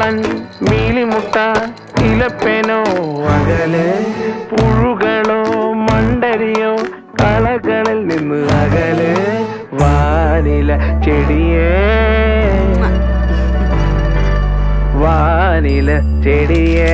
കള്ളൻ മീലിമുട്ട ഇലപ്പേനോ അകലെ പുഴുകളോ മണ്ടരിയോ കളകളിൽ നിന്ന് അകലെ വാനില ചെടിയേ വാനില ചെടിയേ